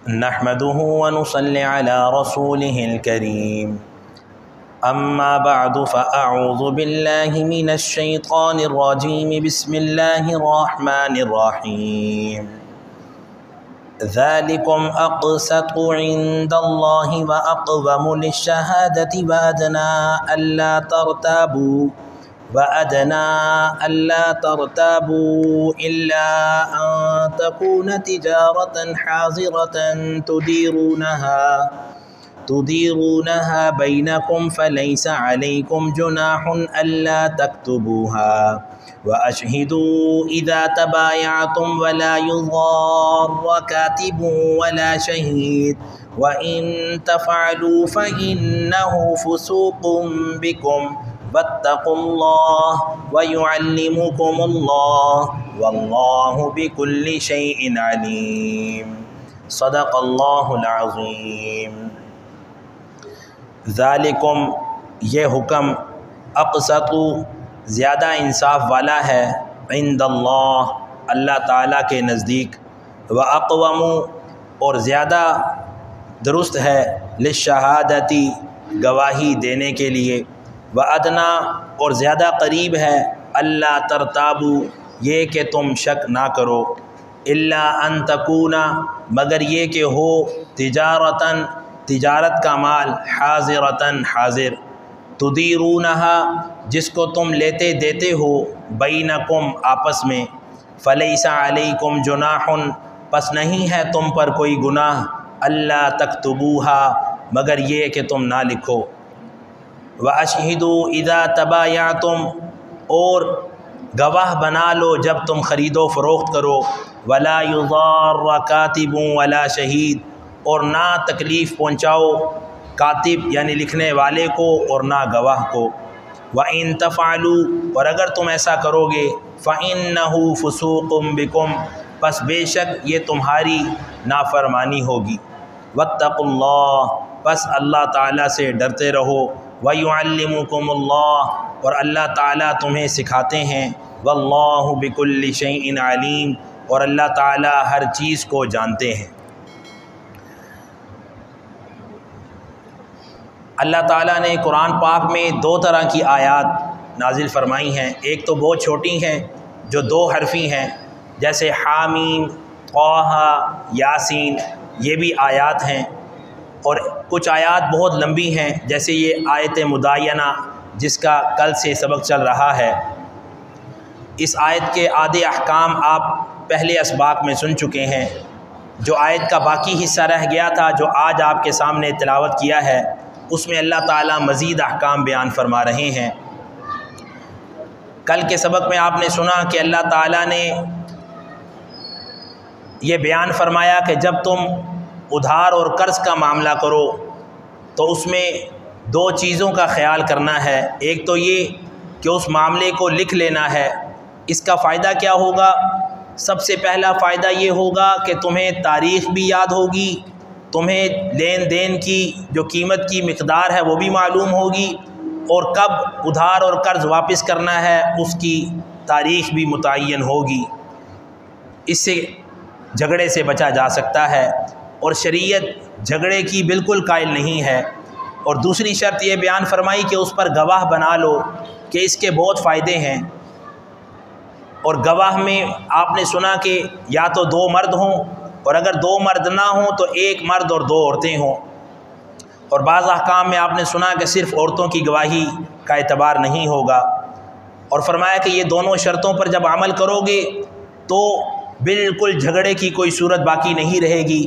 نحمده ونصلي على رسوله الكريم أما بعد فأعوذ بالله من الشيطان الرجيم بسم الله الرحمن الرحيم ذلكم أقسط عند الله وأقوم للشهادة وأدنى ألا ترتابوا إلا أن تكون تجارة حاضرة تديرونها بينكم فليس عليكم جناح ألا تكتبوها وأشهدوا إذا تبايعتم ولا يضار كاتب ولا شهيد وإن تفعلوا فإنه فسوق بكم واتقوا الله ويعلمكم الله والله بكل شيء عليم صدق الله العظيم ذالکم یہ حکم اقسط زیادہ انصاف والا ہے عند اللہ اللہ تعالیٰ کے نزدیک واقوم اور زیادہ درست ہے للشہادتی گواہی دینے کے لیے وادنا اور زیادہ قریب ہے اللہ ترتابو یہ کہ تم شک نہ کرو الا ان تکون مگر یہ کہ ہو تجارت کا مال حاضرتاً حاضر تدیرونہا جس کو تم لیتے دیتے ہو بینکم آپس میں فلیس علیکم جناح پس نہیں ہے تم پر کوئی گناہ اللہ تکتبوہا مگر یہ کہ تم نہ لکھو وَأَشْهِدُوا إِذَا تَبَايَعْتُمْ اور گواہ بنا لو جب تم خرید و فروخت کرو وَلَا يُضَارَّ كَاتِبٌ وَلَا شَهِيدٌ اور نہ تکلیف پہنچاؤ کاتب یعنی لکھنے والے کو اور نہ گواہ کو وَإِن تَفْعَلُوا اور اگر تم ایسا کرو گے فَإِنَّهُ فُسُوقٌ بِكُمْ پس بے شک یہ تمہاری نافرمانی ہوگی وَاتَّقُوا اللَّهَ پس اللہ تعالیٰ سے ڈرتے رہو وَيُعَلِّمُكُمُ اللَّهُ اور اللہ تعالیٰ تمہیں سکھاتے ہیں وَاللَّهُ بِكُلِّ شَيْءٍ عَلِيمٌ اور اللہ تعالیٰ ہر چیز کو جانتے ہیں۔ اللہ تعالیٰ نے قرآن پاک میں دو طرح کی آیات نازل فرمائی ہیں، ایک تو بہت چھوٹی ہیں جو دو حرفی ہیں جیسے حامیم طٰہٰ یاسین یہ بھی آیات ہیں، اور کچھ آیات بہت لمبی ہیں جیسے یہ آیت مدینہ جس کا کل سے سبق چل رہا ہے۔ اس آیت کے آدھے احکام آپ پہلے اسباق میں سن چکے ہیں، جو آیت کا باقی حصہ رہ گیا تھا جو آج آپ کے سامنے تلاوت کیا ہے اس میں اللہ تعالیٰ مزید احکام بیان فرما رہے ہیں۔ کل کے سبق میں آپ نے سنا کہ اللہ تعالیٰ نے یہ بیان فرمایا کہ جب تم ادھار اور قرض کا معاملہ کرو تو اس میں دو چیزوں کا خیال کرنا ہے، ایک تو یہ کہ اس معاملے کو لکھ لینا ہے۔ اس کا فائدہ کیا ہوگا؟ سب سے پہلا فائدہ یہ ہوگا کہ تمہیں تاریخ بھی یاد ہوگی، تمہیں لین دین کی جو قیمت کی مقدار ہے وہ بھی معلوم ہوگی، اور کب ادھار اور قرض واپس کرنا ہے اس کی تاریخ بھی متعین ہوگی۔ اس سے جھگڑے سے بچا جا سکتا ہے، اور شریعت جھگڑے کی بالکل قائل نہیں ہے۔ اور دوسری شرط یہ بیان فرمائی کہ اس پر گواہ بنا لو کہ اس کے بہت فائدے ہیں، اور گواہ میں آپ نے سنا کہ یا تو دو مرد ہوں، اور اگر دو مرد نہ ہوں تو ایک مرد اور دو عورتیں ہوں، اور بعض احکام میں آپ نے سنا کہ صرف عورتوں کی گواہی کا اعتبار نہیں ہوگا، اور فرمایا کہ یہ دونوں شرطوں پر جب عمل کرو گے تو بالکل جھگڑے کی کوئی صورت باقی نہیں رہے گی،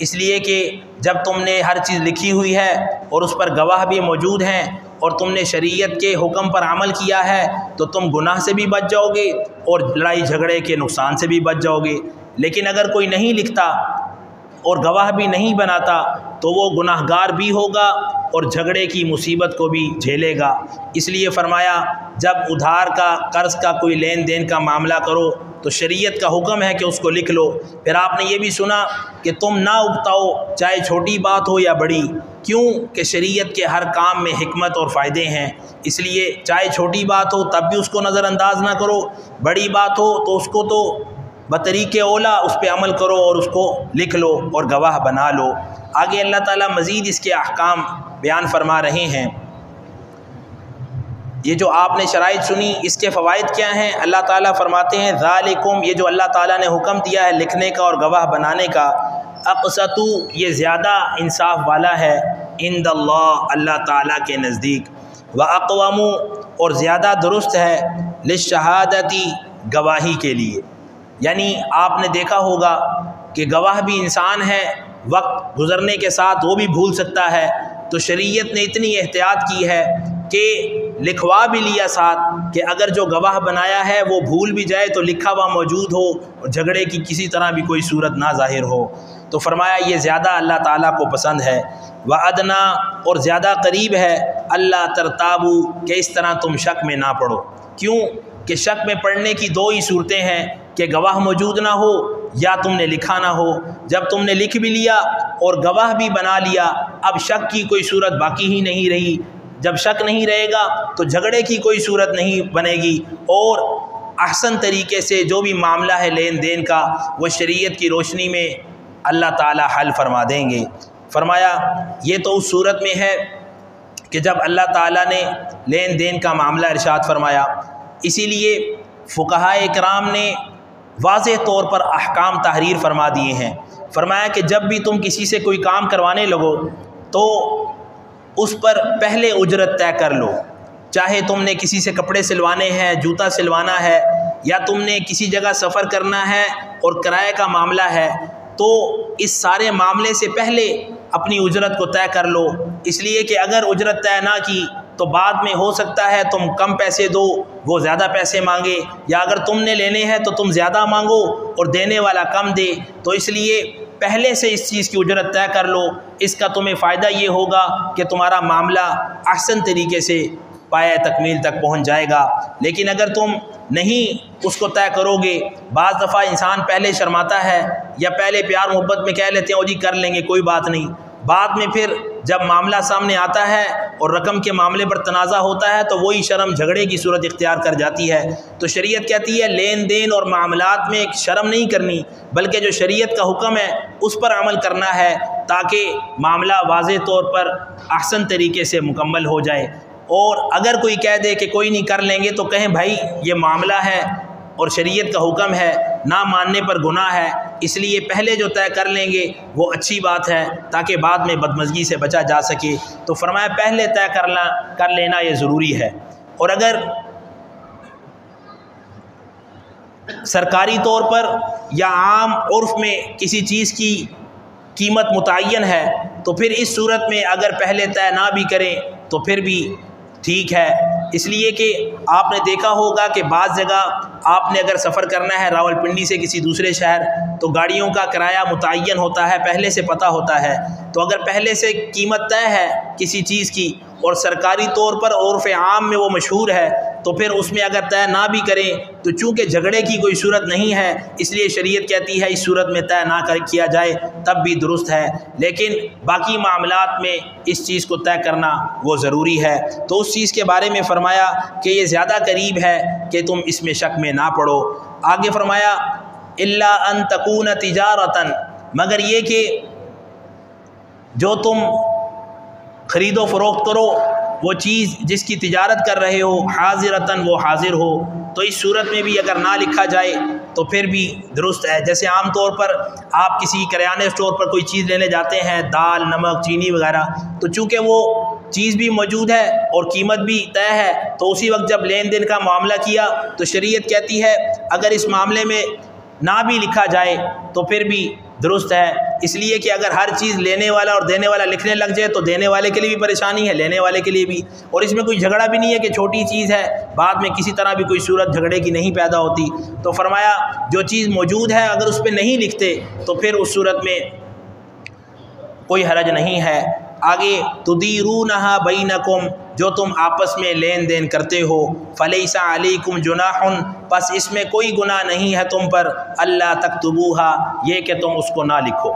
اس لیے کہ جب تم نے ہر چیز لکھی ہوئی ہے اور اس پر گواہ بھی موجود ہیں اور تم نے شریعت کے حکم پر عمل کیا ہے تو تم گناہ سے بھی بچ جاؤ گے اور لڑائی جھگڑے کے نقصان سے بھی بچ جاؤ گے۔ لیکن اگر کوئی نہیں لکھتا اور گواہ بھی نہیں بناتا تو وہ گناہ گار بھی ہوگا اور جھگڑے کی مصیبت کو بھی جھیلے گا۔ اس لیے فرمایا جب ادھار کا قرض کا کوئی لین دین کا معاملہ کرو تو شریعت کا حکم ہے کہ اس کو لکھ لو۔ پھر آپ نے یہ بھی سنا کہ تم نہ اکتاؤ چاہے چھوٹی بات ہو یا بڑی، کیوں کہ شریعت کے ہر کام میں حکمت اور فائدے ہیں، اس لیے چاہے چھوٹی بات ہو تب بھی اس کو نظر انداز نہ کرو، بڑی بات ہو تو اس کو تو بطریق اولا اس پہ عمل کرو اور اس کو لکھ لو اور گواہ بنا لو۔ آگے اللہ تعالیٰ مزید اس کے احکام بیان فرما رہے ہیں۔ یہ جو آپ نے شرائط سنی اس کے فوائد کیا ہیں؟ اللہ تعالیٰ فرماتے ہیں ذالکم، یہ جو اللہ تعالیٰ نے حکم دیا ہے لکھنے کا اور گواہ بنانے کا، اقسطو، یہ زیادہ انصاف والا ہے، عند اللہ، اللہ تعالیٰ کے نزدیک، واقوم، اور زیادہ درست ہے، للشہادتی، گواہی کے لیے۔ یعنی آپ نے دیکھا ہوگا کہ گواہ بھی انسان ہے، وقت گزرنے کے ساتھ وہ بھی بھول سکتا ہے، تو شریعت نے اتنی احتیاط کی ہے کہ لکھوا بھی لیا ساتھ کہ اگر جو گواہ بنایا ہے وہ بھول بھی جائے تو لکھا ہوا موجود ہو اور جھگڑے کی کسی طرح بھی کوئی صورت نہ ظاہر ہو۔ تو فرمایا یہ زیادہ اللہ تعالیٰ کو پسند ہے۔ وَأَدْنَا، اور زیادہ قریب ہے، اللہ ترتابو، کہ اس طرح تم شک میں نہ پڑو۔ کیوں کہ شک میں پڑنے کی دو ہی صورتیں ہیں، کہ گواہ موجود نہ ہو یا تم نے لکھا نہ ہو۔ جب تم نے لکھ بھی لیا اور گواہ بھی بنا لیا، اب شک کی کوئی صورت باقی ہی نہیں رہی۔ جب شک نہیں رہے گا تو جھگڑے کی کوئی صورت نہیں بنے گی، اور احسن طریقے سے جو بھی معاملہ ہے لین دین کا وہ شریعت کی روشنی میں اللہ تعالی حل فرما دیں گے۔ فرمایا یہ تو اس صورت میں ہے کہ جب اللہ تعالیٰ نے لین دین کا معاملہ ارشاد فرمایا۔ اسی لیے فقہائے کرام نے واضح طور پر احکام تحریر فرما دیے ہیں۔ فرمایا کہ جب بھی تم کسی سے کوئی کام کروانے لگو تو اس پر پہلے اجرت طے کر لو، چاہے تم نے کسی سے کپڑے سلوانے ہیں، جوتا سلوانا ہے، یا تم نے کسی جگہ سفر کرنا ہے اور کرائے کا معاملہ ہے، تو اس سارے معاملے سے پہلے اپنی اجرت کو طے کر لو۔ اس لیے کہ اگر اجرت طے نہ کی تو بعد میں ہو سکتا ہے تم کم پیسے دو، وہ زیادہ پیسے مانگے، یا اگر تم نے لینے ہیں تو تم زیادہ مانگو اور دینے والا کم دے۔ تو اس لیے پہلے سے اس چیز کی اجرت طے کر لو۔ اس کا تمہیں فائدہ یہ ہوگا کہ تمہارا معاملہ احسن طریقے سے پایہ تکمیل تک پہنچ جائے گا۔ لیکن اگر تم نہیں اس کو طے کرو گے، بعض دفعہ انسان پہلے شرماتا ہے یا پہلے پیار محبت میں کہہ لیتے ہیں او جی کر لیں گے کوئی بات نہیں، بعد میں پھر جب معاملہ سامنے آتا ہے اور رقم کے معاملے پر تنازع ہوتا ہے تو وہی شرم جھگڑے کی صورت اختیار کر جاتی ہے۔ تو شریعت کہتی ہے لین دین اور معاملات میں ایک شرم نہیں کرنی، بلکہ جو شریعت کا حکم ہے اس پر عمل کرنا ہے تاکہ معاملہ واضح طور پر احسن طریقے سے مکمل ہو جائے۔ اور اگر کوئی کہہ دے کہ کوئی نہیں کر لیں گے تو کہیں بھائی یہ معاملہ ہے اور شریعت کا حکم ہے، نہ ماننے پر گناہ ہے، اس لیے پہلے جو طے کر لیں گے وہ اچھی بات ہے تاکہ بعد میں بدمزگی سے بچا جا سکے۔ تو فرمایا پہلے طے کر لینا یہ ضروری ہے۔ اور اگر سرکاری طور پر یا عام عرف میں کسی چیز کی قیمت متعین ہے تو پھر اس صورت میں اگر پہلے طے نہ بھی کریں تو پھر بھی ٹھیک ہے۔ اس لیے کہ آپ نے دیکھا ہوگا کہ بعض جگہ آپ نے اگر سفر کرنا ہے راولپنڈی سے کسی دوسرے شہر تو گاڑیوں کا کرایہ متعین ہوتا ہے، پہلے سے پتہ ہوتا ہے۔ تو اگر پہلے سے قیمت طے ہے کسی چیز کی اور سرکاری طور پر عرف عام میں وہ مشہور ہے تو پھر اس میں اگر طے نہ بھی کریں تو چونکہ جھگڑے کی کوئی صورت نہیں ہے اس لیے شریعت کہتی ہے اس صورت میں طے نہ کیا جائے تب بھی درست ہے، لیکن باقی معاملات میں اس چیز کو طے کرنا وہ ضروری ہے۔ تو اس چیز کے بارے میں فرمایا کہ یہ زیادہ قریب ہے کہ تم اس میں شک میں نہ پڑو۔ آگے فرمایا الا ان تکون تجارتاً، مگر یہ کہ جو تم خرید و فروخت کرو وہ چیز جس کی تجارت کر رہے ہو حاضرتاً وہ حاضر ہو، تو اس صورت میں بھی اگر نہ لکھا جائے تو پھر بھی درست ہے۔ جیسے عام طور پر آپ کسی کریانے اسٹور پر کوئی چیز لینے جاتے ہیں، دال، نمک، چینی وغیرہ، تو چونکہ وہ چیز بھی موجود ہے اور قیمت بھی طے ہے تو اسی وقت جب لین دین کا معاملہ کیا تو شریعت کہتی ہے اگر اس معاملے میں نہ بھی لکھا جائے تو پھر بھی درست ہے۔ اس لیے کہ اگر ہر چیز لینے والا اور دینے والا لکھنے لگ جائے تو دینے والے کے لیے بھی پریشانی ہے، لینے والے کے لیے بھی، اور اس میں کوئی جھگڑا بھی نہیں ہے کہ چھوٹی چیز ہے بعد میں کسی طرح بھی کوئی صورت جھگڑے کی نہیں پیدا ہوتی۔ تو فرمایا جو چیز موجود ہے اگر اس پہ نہیں لکھتے تو پھر اس صورت میں کوئی حرج نہیں ہے۔ آگے تدیرونہا بینکم، جو تم آپس میں لین دین کرتے ہو، فلیس علیکم جناح، پس اس میں کوئی گناہ نہیں ہے تم پر، اللہ تکتبوہا، یہ کہ تم اس کو نہ لکھو۔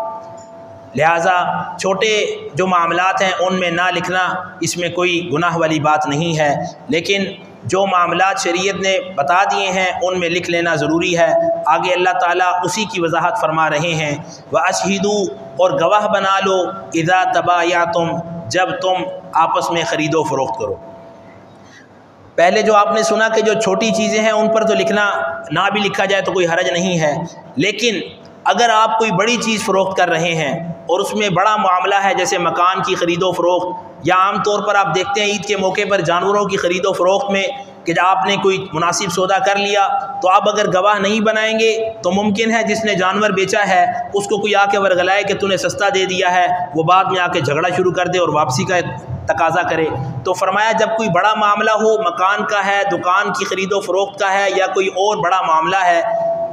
لہٰذا چھوٹے جو معاملات ہیں ان میں نہ لکھنا اس میں کوئی گناہ والی بات نہیں ہے، لیکن جو معاملات شریعت نے بتا دیے ہیں ان میں لکھ لینا ضروری ہے۔ آگے اللہ تعالیٰ اسی کی وضاحت فرما رہے ہیں، وَأَشْهِدُوا اور گواہ بنا لو اِذَا تَبَایَعْتُمْ جب تم آپس میں خرید و فروخت کرو۔ پہلے جو آپ نے سنا کہ جو چھوٹی چیزیں ہیں ان پر تو لکھنا نہ بھی لکھا جائے تو کوئی حرج نہیں ہے، لیکن اگر آپ کوئی بڑی چیز فروخت کر رہے ہیں اور اس میں بڑا معاملہ ہے جیسے مکان کی خرید و فروخت، یا عام طور پر آپ دیکھتے ہیں عید کے موقع پر جانوروں کی خرید و فروخت میں کہ جب آپ نے کوئی مناسب سودا کر لیا تو آپ اگر گواہ نہیں بنائیں گے تو ممکن ہے جس نے جانور بیچا ہے اس کو کوئی آ کے ورگلائے کہ تو نے سستا دے دیا ہے، وہ بعد میں آ کے جھگڑا شروع کر دے اور واپسی کا تقاضا کرے۔ تو فرمایا جب کوئی بڑا معاملہ ہو، مکان کا ہے، دکان کی خرید و فروخت کا ہے، یا کوئی اور بڑا معاملہ ہے،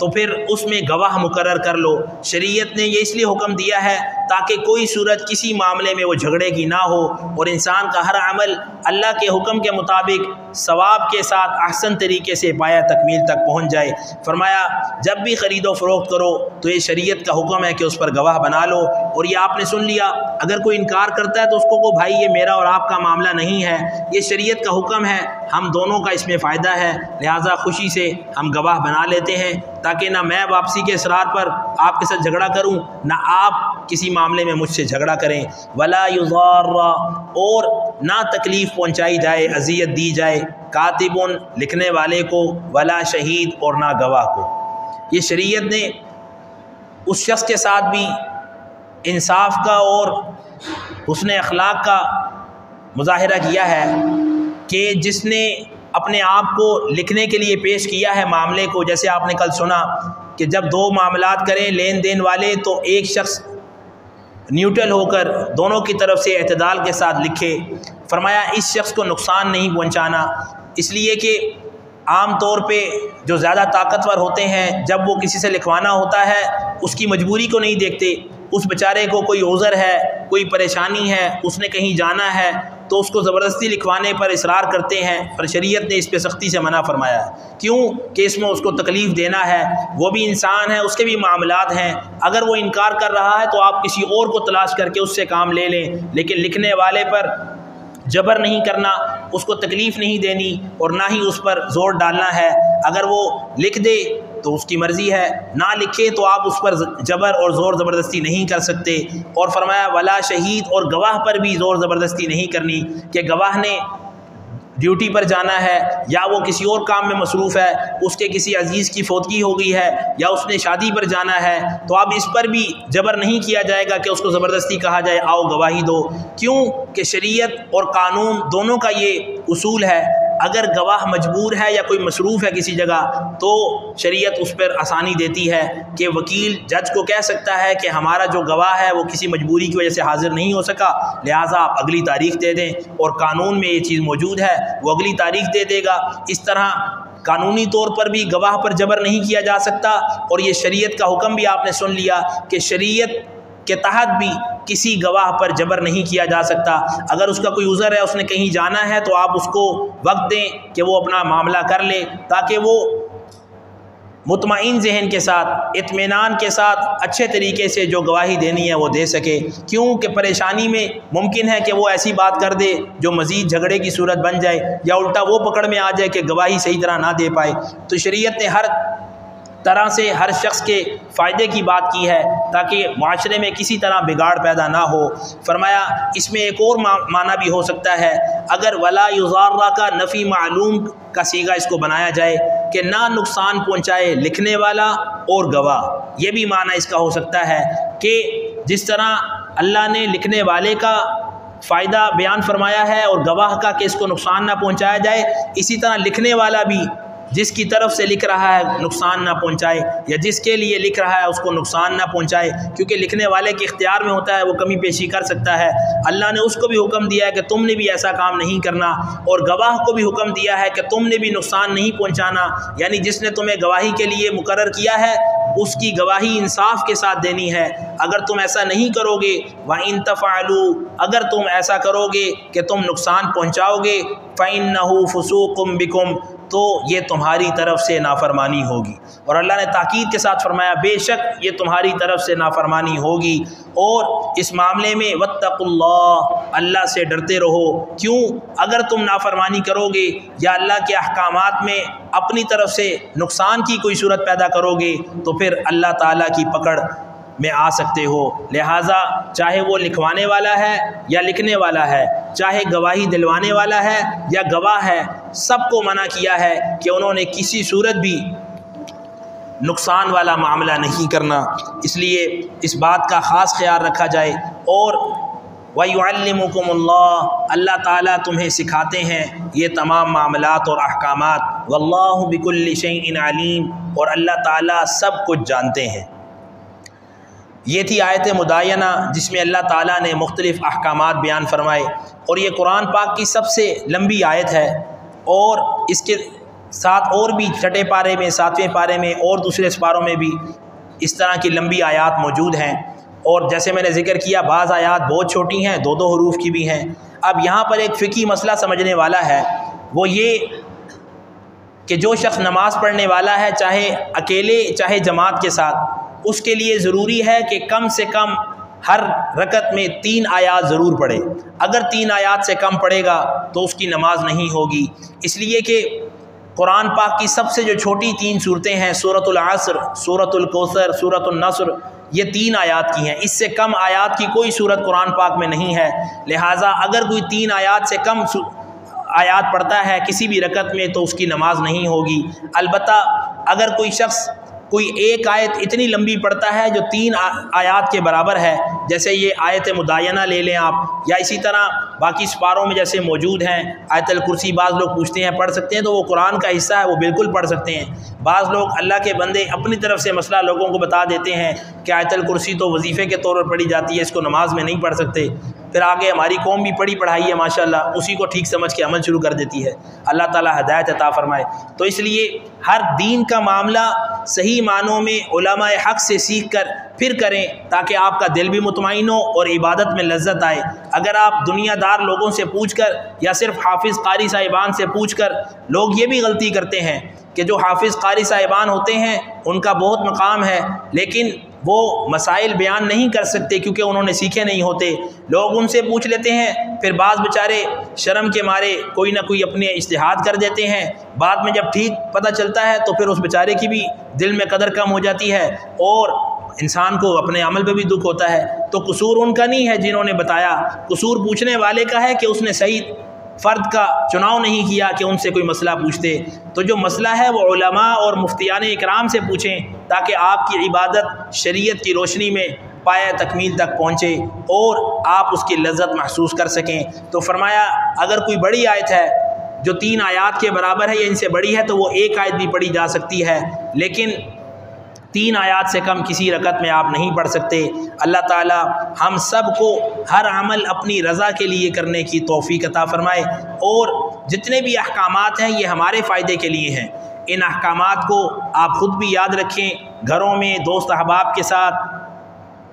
تو پھر اس میں گواہ مقرر کر لو۔ شریعت نے یہ اس لیے حکم دیا ہے تاکہ کوئی صورت کسی معاملے میں وہ جھگڑے کی نہ ہو اور انسان کا ہر عمل اللہ کے حکم کے مطابق ثواب کے ساتھ احسن طریقے سے پایا تکمیل تک پہنچ جائے۔ فرمایا جب بھی خرید و فروخت کرو تو یہ شریعت کا حکم ہے کہ اس پر گواہ بنا لو۔ اور یہ آپ نے سن لیا، اگر کوئی انکار کرتا ہے تو اس کو بھائی یہ میرا اور آپ کا معاملہ نہیں ہے، یہ شریعت کا حکم ہے، ہم دونوں کا اس میں فائدہ ہے، لہٰذا خوشی سے ہم گواہ بنا لیتے ہیں تاکہ نہ میں واپسی کے اصرار پر آپ کے ساتھ جھگڑا کروں، نہ آپ کسی معاملے میں مجھ سے جھگڑا کریں۔ ولا یضار اور نہ تکلیف پہنچائی جائے، اذیت دی جائے، کاتب لکھنے والے کو، ولا شہید اور نہ گواہ کو۔ یہ شریعت نے اس شخص کے ساتھ بھی انصاف کا اور حسن اخلاق کا مظاہرہ کیا ہے کہ جس نے اپنے آپ کو لکھنے کے لیے پیش کیا ہے معاملے کو۔ جیسے آپ نے کل سنا کہ جب دو معاملات کریں لین دین والے تو ایک شخص نیوٹرل ہو کر دونوں کی طرف سے اعتدال کے ساتھ لکھے۔ فرمایا اس شخص کو نقصان نہیں پہنچانا، اس لیے کہ عام طور پہ جو زیادہ طاقتور ہوتے ہیں جب وہ کسی سے لکھوانا ہوتا ہے اس کی مجبوری کو نہیں دیکھتے، اس بیچارے کو کوئی عذر ہے، کوئی پریشانی ہے، اس نے کہیں جانا ہے تو اس کو زبردستی لکھوانے پر اصرار کرتے ہیں، پر شریعت نے اس پہ سختی سے منع فرمایا ہے۔ کیوں کہ اس میں اس کو تکلیف دینا ہے، وہ بھی انسان ہے، اس کے بھی معاملات ہیں، اگر وہ انکار کر رہا ہے تو آپ کسی اور کو تلاش کر کے اس سے کام لے لیں، لیکن لکھنے والے پر جبر نہیں کرنا، اس کو تکلیف نہیں دینی اور نہ ہی اس پر زور ڈالنا ہے۔ اگر وہ لکھ دے تو اس کی مرضی ہے، نہ لکھے تو آپ اس پر جبر اور زور زبردستی نہیں کر سکتے۔ اور فرمایا ولا شہید اور گواہ پر بھی زور زبردستی نہیں کرنی کہ گواہ نے ڈیوٹی پر جانا ہے یا وہ کسی اور کام میں مصروف ہے، اس کے کسی عزیز کی فوتگی ہو گئی ہے یا اس نے شادی پر جانا ہے، تو اب اس پر بھی جبر نہیں کیا جائے گا کہ اس کو زبردستی کہا جائے آؤ گواہی دو۔ کیوں کہ شریعت اور قانون دونوں کا یہ اصول ہے، اگر گواہ مجبور ہے یا کوئی مصروف ہے کسی جگہ تو شریعت اس پر آسانی دیتی ہے کہ وکیل جج کو کہہ سکتا ہے کہ ہمارا جو گواہ ہے وہ کسی مجبوری کی وجہ سے حاضر نہیں ہو سکا، لہٰذا آپ اگلی تاریخ دے دیں، اور قانون میں یہ چیز موجود ہے، وہ اگلی تاریخ دے دے گا۔ اس طرح قانونی طور پر بھی گواہ پر جبر نہیں کیا جا سکتا، اور یہ شریعت کا حکم بھی آپ نے سن لیا کہ شریعت کے تحت بھی کسی گواہ پر جبر نہیں کیا جا سکتا۔ اگر اس کا کوئی عذر ہے، اس نے کہیں جانا ہے، تو آپ اس کو وقت دیں کہ وہ اپنا معاملہ کر لے تاکہ وہ مطمئن ذہن کے ساتھ، اطمینان کے ساتھ اچھے طریقے سے جو گواہی دینی ہے وہ دے سکے۔ کیونکہ پریشانی میں ممکن ہے کہ وہ ایسی بات کر دے جو مزید جھگڑے کی صورت بن جائے، یا الٹا وہ پکڑ میں آ جائے کہ گواہی صحیح طرح نہ دے پائے۔ تو شریعت نے ہر طرح سے ہر شخص کے فائدے کی بات کی ہے تاکہ معاشرے میں کسی طرح بگاڑ پیدا نہ ہو۔ فرمایا اس میں ایک اور معنی بھی ہو سکتا ہے، اگر ولا یضار کا نفی معلوم کا صیغہ اس کو بنایا جائے کہ نہ نقصان پہنچائے لکھنے والا اور گواہ، یہ بھی معنی اس کا ہو سکتا ہے کہ جس طرح اللہ نے لکھنے والے کا فائدہ بیان فرمایا ہے اور گواہ کا کہ اس کو نقصان نہ پہنچایا جائے، اسی طرح لکھنے والا بھی جس کی طرف سے لکھ رہا ہے نقصان نہ پہنچائے، یا جس کے لیے لکھ رہا ہے اس کو نقصان نہ پہنچائے، کیونکہ لکھنے والے کے اختیار میں ہوتا ہے، وہ کمی پیشی کر سکتا ہے۔ اللہ نے اس کو بھی حکم دیا ہے کہ تم نے بھی ایسا کام نہیں کرنا، اور گواہ کو بھی حکم دیا ہے کہ تم نے بھی نقصان نہیں پہنچانا، یعنی جس نے تمہیں گواہی کے لیے مقرر کیا ہے اس کی گواہی انصاف کے ساتھ دینی ہے۔ اگر تم ایسا نہیں کرو گے، وَإِن تَفْعَلُوا اگر تم ایسا کرو گے کہ تم نقصان پہنچاؤ گے، فَإِنَّهُ فُسُوقٌ بِكُمْ تو یہ تمہاری طرف سے نافرمانی ہوگی۔ اور اللہ نے تاکید کے ساتھ فرمایا بے شک یہ تمہاری طرف سے نافرمانی ہوگی۔ اور اس معاملے میں واتقوا اللہ، اللہ سے ڈرتے رہو۔ کیوں؟ اگر تم نافرمانی کرو گے یا اللہ کے احکامات میں اپنی طرف سے نقصان کی کوئی صورت پیدا کرو گے تو پھر اللہ تعالیٰ کی پکڑ میں آ سکتے ہو۔ لہٰذا چاہے وہ لکھوانے والا ہے یا لکھنے والا ہے، چاہے گواہی دلوانے والا ہے یا گواہ ہے، سب کو منع کیا ہے کہ انہوں نے کسی صورت بھی نقصان والا معاملہ نہیں کرنا۔ اس لیے اس بات کا خاص خیال رکھا جائے۔ اور وَيُعَلِّمُكُمُ اللَّهُ، اللہ تعالیٰ تمہیں سکھاتے ہیں یہ تمام معاملات اور احکامات۔ وَاللَّهُ بِكُلِّ شَيْءٍ عَلِيمٌ، اور اللہ تعالیٰ سب کچھ جانتے ہیں۔ یہ تھی آیت مداینہ جس میں اللہ تعالیٰ نے مختلف احکامات بیان فرمائے، اور یہ قرآن پاک کی سب سے لمبی آیت ہے۔ اور اس کے ساتھ اور بھی چھٹے پارے میں، 7ویں پارے میں اور دوسرے سپاروں میں بھی اس طرح کی لمبی آیات موجود ہیں۔ اور جیسے میں نے ذکر کیا بعض آیات بہت چھوٹی ہیں، 2 حروف کی بھی ہیں۔ اب یہاں پر ایک فقہی مسئلہ سمجھنے والا ہے، وہ یہ کہ جو شخص نماز پڑھنے والا ہے، چاہے اکیلے چاہے جماعت کے ساتھ، اس کے لیے ضروری ہے کہ کم سے کم ہر رکعت میں 3 آیات ضرور پڑھے۔ اگر 3 آیات سے کم پڑھے گا تو اس کی نماز نہیں ہوگی، اس لیے کہ قرآن پاک کی سب سے جو چھوٹی 3 صورتیں ہیں، سورۃ العصر، سورۃ الکوثر، سورۃ النصر، یہ 3 آیات کی ہیں۔ اس سے کم آیات کی کوئی صورت قرآن پاک میں نہیں ہے۔ لہٰذا اگر کوئی 3 آیات سے کم آیات پڑھتا ہے کسی بھی رکعت میں تو اس کی نماز نہیں ہوگی۔ البتہ اگر کوئی شخص کوئی ایک آیت اتنی لمبی پڑھتا ہے جو 3 آیات کے برابر ہے، جیسے یہ آیت مداینہ لے لیں آپ، یا اسی طرح باقی سپاروں میں جیسے موجود ہیں آیت الکرسی، بعض لوگ پوچھتے ہیں پڑھ سکتے ہیں، تو وہ قرآن کا حصہ ہے، وہ بالکل پڑھ سکتے ہیں۔ بعض لوگ اللہ کے بندے اپنی طرف سے مسئلہ لوگوں کو بتا دیتے ہیں کہ آیت الکرسی تو وظیفے کے طور پر پڑھی جاتی ہے، اس کو نماز میں نہیں پڑھ سکتے۔ پھر آگے ہماری قوم بھی پڑھی پڑھائی ہے ماشاءاللہ، اسی کو ٹھیک سمجھ کے عمل شروع کر دیتی ہے۔ اللہ تعالیٰ ہدایت عطا فرمائے۔ تو اس لیے ہر دین کا معاملہ صحیح معنوں میں علماء حق سے سیکھ کر پھر کریں، تاکہ آپ کا دل بھی مطمئن ہو اور عبادت میں لذت آئے۔ اگر آپ دنیا دار لوگوں سے پوچھ کر یا صرف حافظ قاری صاحبان سے پوچھ کر، لوگ یہ بھی غلطی کرتے ہیں کہ جو حافظ قاری صاحبان ہوتے ہیں ان کا بہت مقام ہے، لیکن وہ مسائل بیان نہیں کر سکتے کیونکہ انہوں نے سیکھے نہیں ہوتے۔ لوگ ان سے پوچھ لیتے ہیں، پھر بعض بیچارے شرم کے مارے کوئی نہ کوئی اپنے اجتہاد کر دیتے ہیں، بعد میں جب ٹھیک پتہ چلتا ہے تو پھر اس بیچارے کی بھی دل میں قدر کم ہو جاتی ہے اور انسان کو اپنے عمل پہ بھی دکھ ہوتا ہے۔ تو قصور ان کا نہیں ہے جنہوں نے بتایا، قصور پوچھنے والے کا ہے کہ اس نے صحیح فرد کا چناؤ نہیں کیا کہ ان سے کوئی مسئلہ پوچھتے۔ تو جو مسئلہ ہے وہ علماء اور مفتیان اکرام سے پوچھیں، تاکہ آپ کی عبادت شریعت کی روشنی میں پایہ تکمیل تک پہنچے اور آپ اس کی لذت محسوس کر سکیں۔ تو فرمایا اگر کوئی بڑی آیت ہے جو 3 آیات کے برابر ہے یا ان سے بڑی ہے تو وہ 1 آیت بھی پڑھی جا سکتی ہے، لیکن 3 آیات سے کم کسی رکعت میں آپ نہیں پڑھ سکتے۔ اللہ تعالی ہم سب کو ہر عمل اپنی رضا کے لیے کرنے کی توفیق عطا فرمائے، اور جتنے بھی احکامات ہیں یہ ہمارے فائدے کے لیے ہیں۔ ان احکامات کو آپ خود بھی یاد رکھیں، گھروں میں دوست احباب کے ساتھ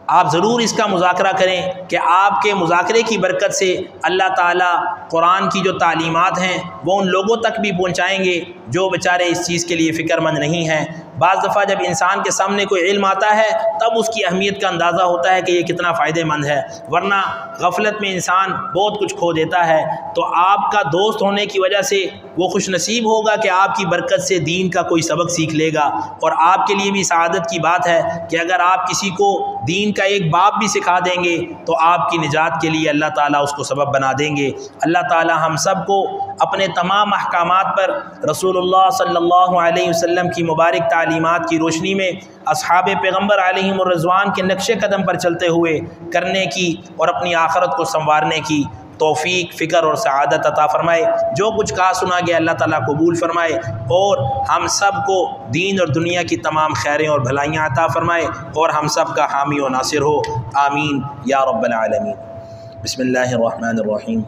آپ ضرور اس کا مذاکرہ کریں کہ آپ کے مذاکرے کی برکت سے اللہ تعالیٰ قرآن کی جو تعلیمات ہیں وہ ان لوگوں تک بھی پہنچائیں گے جو بیچارے اس چیز کے لیے فکر مند نہیں ہیں۔ بعض دفعہ جب انسان کے سامنے کوئی علم آتا ہے تب اس کی اہمیت کا اندازہ ہوتا ہے کہ یہ کتنا فائدہ مند ہے، ورنہ غفلت میں انسان بہت کچھ کھو دیتا ہے۔ تو آپ کا دوست ہونے کی وجہ سے وہ خوش نصیب ہوگا کہ آپ کی برکت سے دین کا کوئی سبق سیکھ لے گا، اور آپ کے لیے بھی سعادت کی بات ہے کہ اگر آپ کسی کو دین کا ایک باب بھی سکھا دیں گے تو آپ کی نجات کے لیے اللہ تعالیٰ اس کو سبب بنا دیں گے۔ اللہ تعالیٰ ہم سب کو اپنے تمام احکامات پر رسول اللہ صلی اللہ علیہ وسلم کی مبارک تعلیمات کی روشنی میں اصحاب پیغمبر علیہم الرضوان کے نقش قدم پر چلتے ہوئے کرنے کی اور اپنی آخرت کو سنوارنے کی توفیق، فکر اور سعادت عطا فرمائے۔ جو کچھ کہا سنا گیا اللہ تعالیٰ قبول فرمائے، اور ہم سب کو دین اور دنیا کی تمام خیریں اور بھلائیاں عطا فرمائے، اور ہم سب کا حامی و ناصر ہو، آمین یا رب العالمین۔ بسم اللہ الرحمن الرحیم،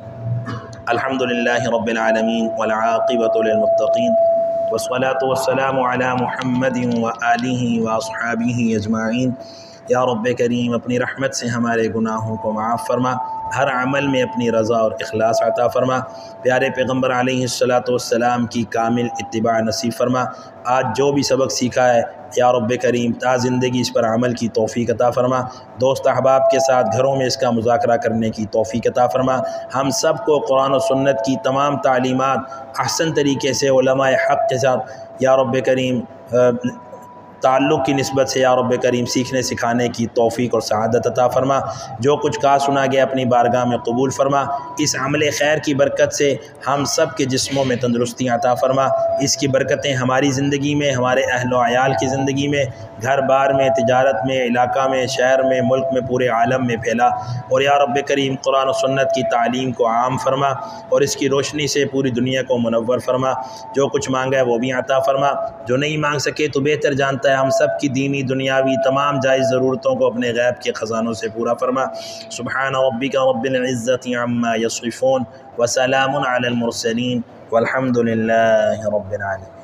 الحمد للہ رب العالمین والعاقبۃ للمتقین، والصلاة والسلام علی محمد وآلہ واصحابہ اجمعین۔ یا رب کریم اپنی رحمت سے ہمارے گناہوں کو معاف فرما، ہر عمل میں اپنی رضا اور اخلاص عطا فرما، پیارے پیغمبر علیہ السلام کی کامل اتباع نصیب فرما۔ آج جو بھی سبق سیکھا ہے یا رب کریم تا زندگی اس پر عمل کی توفیق عطا فرما، دوست احباب کے ساتھ گھروں میں اس کا مذاکرہ کرنے کی توفیق عطا فرما، ہم سب کو قرآن و سنت کی تمام تعلیمات احسن طریقے سے علماء حق کے ساتھ یا رب کریم تعلق کی نسبت سے یا رب کریم سیکھنے سکھانے کی توفیق اور سعادت عطا فرما۔ جو کچھ کہا سنا گیا اپنی بارگاہ میں قبول فرما، اس عمل خیر کی برکت سے ہم سب کے جسموں میں تندرستی عطا فرما، اس کی برکتیں ہماری زندگی میں، ہمارے اہل و عیال کی زندگی میں، گھر بار میں، تجارت میں، علاقہ میں، شہر میں، ملک میں، پورے عالم میں پھیلا، اور یا رب کریم قرآن و سنت کی تعلیم کو عام فرما اور اس کی روشنی سے پوری دنیا کو منور فرما۔ جو کچھ مانگا ہے وہ بھی عطا فرما، جو نہیں مانگ سکے تو بہتر جانتا ہے، ہم سب کی دینی دنیاوی تمام جائز ضرورتوں کو اپنے غیب کے خزانوں سے پورا فرما۔ سبحان ربک رب العزت عما یصفون وسلام علی المرسلین والحمد للہ رب العالمین۔